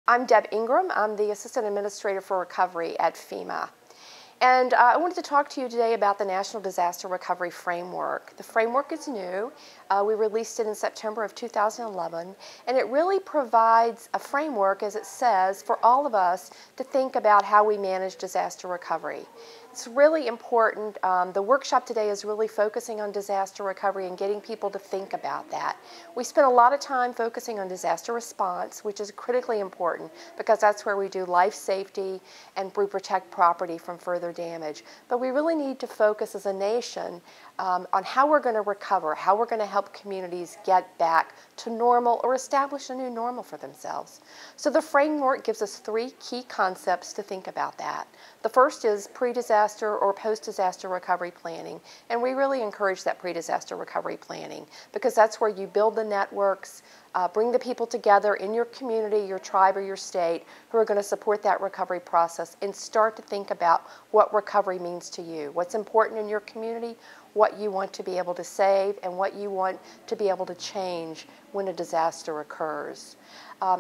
I'm Deb Ingram. I'm the Assistant Administrator for Recovery at FEMA. And I wanted to talk to you today about the National Disaster Recovery Framework. The framework is new. We released it in September of 2011, and it really provides a framework, as it says, for all of us to think about how we manage disaster recovery. It's really important. The workshop today is really focusing on disaster recovery and getting people to think about that. We spent a lot of time focusing on disaster response, which is critically important because that's where we do life safety and we protect property from further damage. But we really need to focus as a nation on how we're going to recover, how we're going to help communities get back to normal or establish a new normal for themselves. So the framework gives us three key concepts to think about that. The first is pre-disaster or post-disaster recovery planning, and we really encourage that pre-disaster recovery planning because that's where you build the networks, bring the people together in your community, your tribe, or your state who are going to support that recovery process and start to think about what recovery means to you, what's important in your community, what you want to be able to save, and what you want to be able to change when a disaster occurs.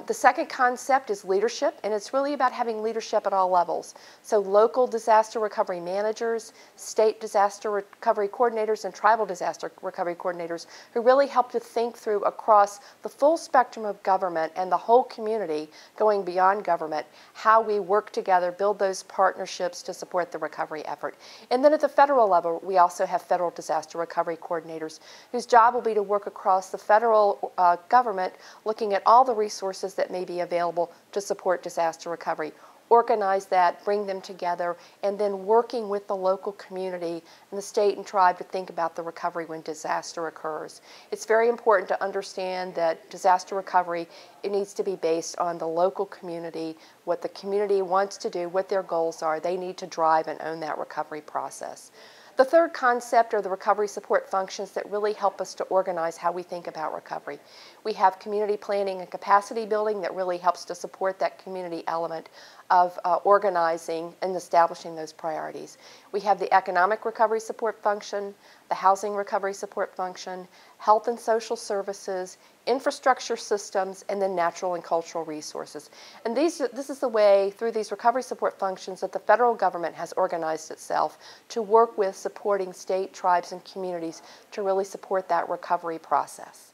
The second concept is leadership, and it's really about having leadership at all levels. So local disaster recovery managers, state disaster recovery coordinators, and tribal disaster recovery coordinators who really help to think through across the full spectrum of government and the whole community, going beyond government, how we work together, build those partnerships to support the recovery effort. And then at the federal level, we also have federal disaster recovery coordinators whose job will be to work across the federal government, looking at all the resources that may be available to support disaster recovery, organize that, bring them together, and then working with the local community and the state and tribe to think about the recovery when disaster occurs. It's very important to understand that disaster recovery, it needs to be based on the local community, what the community wants to do, what their goals are. They need to drive and own that recovery process. The third concept are the recovery support functions that really help us to organize how we think about recovery. We have community planning and capacity building that really helps to support that community element of organizing and establishing those priorities. We have the economic recovery support function, the housing recovery support function, health and social services, infrastructure systems, and then natural and cultural resources. And this is the way, through these recovery support functions, that the federal government has organized itself to work with supporting state, tribes, and communities to really support that recovery process.